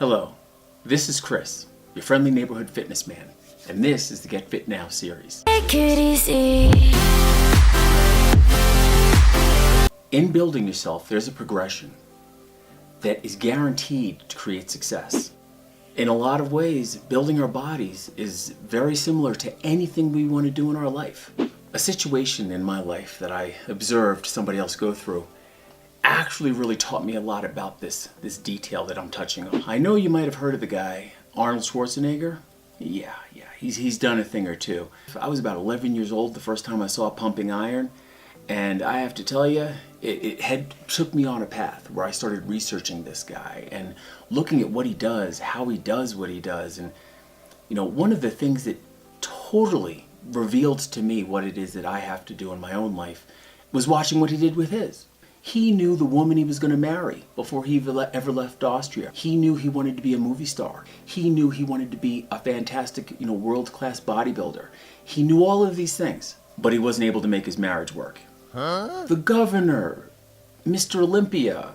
Hello, this is Chris, your friendly neighborhood fitness man, and this is the Get Fit Now series. Take it easy. In building yourself, there's a progression that is guaranteed to create success. In a lot of ways, building our bodies is very similar to anything we want to do in our life. A situation in my life that I observed somebody else go through actually really taught me a lot about this detail that I'm touching on. I know you might have heard of the guy, Arnold Schwarzenegger. Yeah, he's done a thing or two. I was about 11 years old the first time I saw Pumping Iron, and I have to tell you, it took me on a path where I started researching this guy and looking at what he does, how he does what he does. And one of the things that totally revealed to me what it is that I have to do in my own life was watching what he did with his. He knew the woman he was going to marry before he ever left Austria. He knew he wanted to be a movie star. He knew he wanted to be a fantastic, world-class bodybuilder. He knew all of these things, but he wasn't able to make his marriage work. The Governor, Mr. Olympia,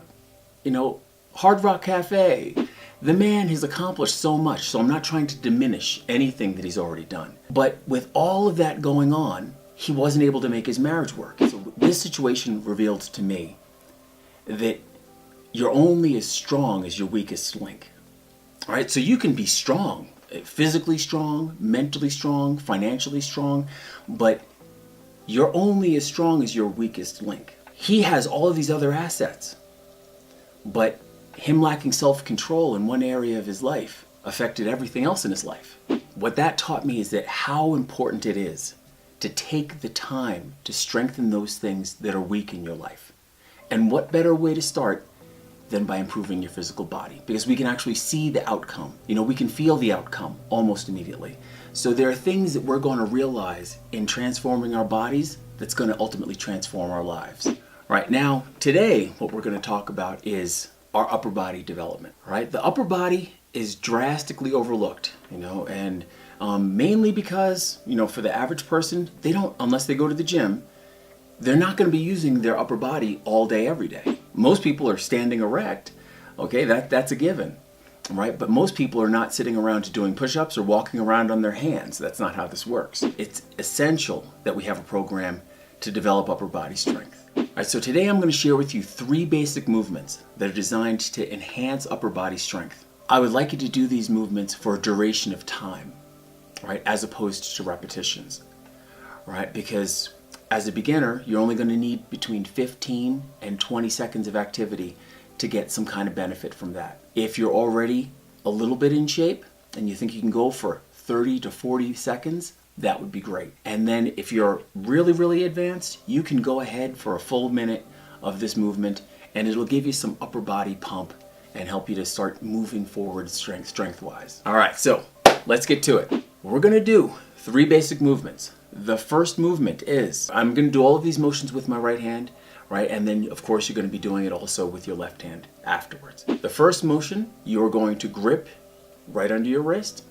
Hard Rock Cafe. The man has accomplished so much, so I'm not trying to diminish anything that he's already done. But with all of that going on, he wasn't able to make his marriage work. So this situation revealed to me that you're only as strong as your weakest link. All right, so you can be strong, physically strong, mentally strong, financially strong, but you're only as strong as your weakest link. He has all of these other assets, but him lacking self-control in one area of his life affected everything else in his life. What that taught me is that how important it is to take the time to strengthen those things that are weak in your life. And what better way to start than by improving your physical body? Because we can actually see the outcome. We can feel the outcome almost immediately. So there are things that we're going to realize in transforming our bodies that's going to ultimately transform our lives. Right now, today, what we're going to talk about is our upper body development. Right? The upper body is drastically overlooked, and mainly because, for the average person, they don't, unless they go to the gym, they're not going to be using their upper body all day, every day. Most people are standing erect. Okay, that's a given, right? But most people are not sitting around doing push-ups or walking around on their hands. That's not how this works. It's essential that we have a program to develop upper body strength. All right, so today I'm going to share with you 3 basic movements that are designed to enhance upper body strength. I would like you to do these movements for a duration of time, right, as opposed to repetitions, right? Because as a beginner, you're only going to need between 15 and 20 seconds of activity to get some kind of benefit from that. If you're already a little bit in shape and you think you can go for 30 to 40 seconds, that would be great. And then if you're really, really advanced, you can go ahead for a full minute of this movement, and it'll give you some upper body pump and help you to start moving forward strength-wise. All right, so let's get to it. We're going to do 3 basic movements. The first movement is, I'm going to do all of these motions with my right hand, right? And then, of course, you're going to be doing it also with your left hand afterwards. The first motion, you're going to grip right under your wrist.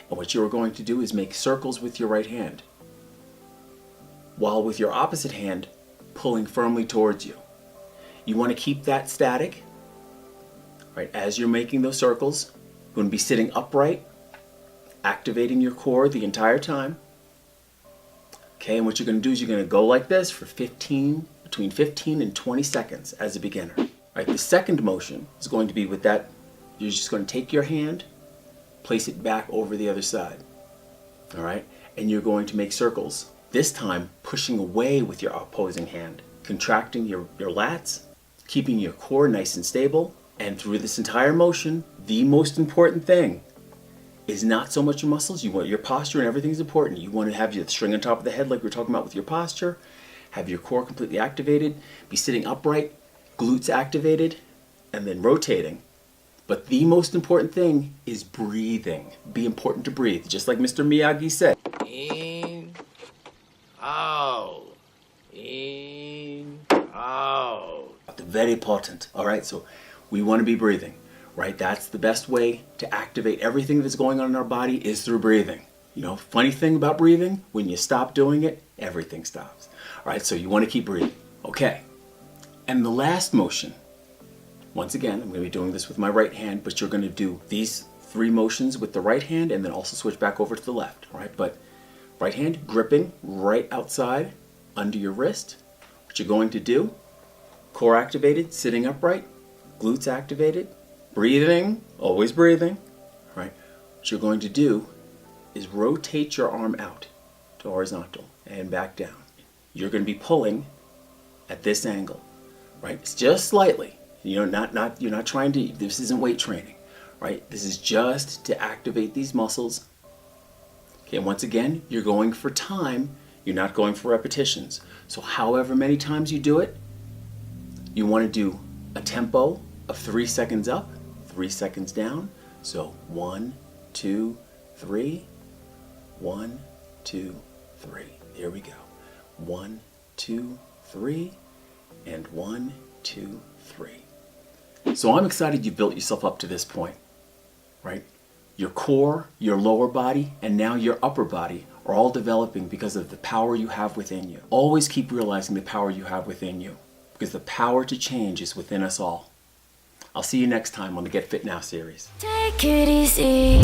And what you're going to do is make circles with your right hand, while with your opposite hand pulling firmly towards you. You want to keep that static, right? As you're making those circles, you're going to be sitting upright, activating your core the entire time. Okay, and what you're going to do is you're going to go like this for between 15 and 20 seconds as a beginner. Right, the second motion is going to be with that, you're just going to take your hand, place it back over the other side. All right, and you're going to make circles, this time pushing away with your opposing hand, contracting your lats, keeping your core nice and stable. And through this entire motion, the most important thing is not so much your muscles. You want your posture, and everything's important. You want to have your string on top of the head like we were talking about with your posture, have your core completely activated, be sitting upright, glutes activated, and then rotating. But the most important thing is breathing. Be important to breathe, just like Mr. Miyagi said. In, out, in, out. Very important. All right, so we want to be breathing, right? That's the best way to activate everything that's going on in our body is through breathing. Funny thing about breathing, when you stop doing it, everything stops. All right, so you want to keep breathing. Okay, and the last motion Once again, I'm going to be doing this with my right hand, but you're going to do these 3 motions with the right hand and then also switch back over to the left, all right? But right hand gripping right outside under your wrist. What you're going to do, core activated, sitting upright, glutes activated, breathing, always breathing, all right? What you're going to do is rotate your arm out to horizontal and back down. You're going to be pulling at this angle, right? It's just slightly. You're not trying to, this isn't weight training, right? This is just to activate these muscles. Okay, and once again, you're going for time. You're not going for repetitions. So however many times you do it, you want to do a tempo of 3 seconds up, 3 seconds down. So 1, 2, 3, 1, 2, 3. There we go. 1, 2, 3, and 1, 2, 3. So I'm excited you built yourself up to this point, right? Your core, your lower body, and now your upper body are all developing because of the power you have within you. Always keep realizing the power you have within you, because the power to change is within us all. I'll see you next time on the Get Fit Now series. Take it easy.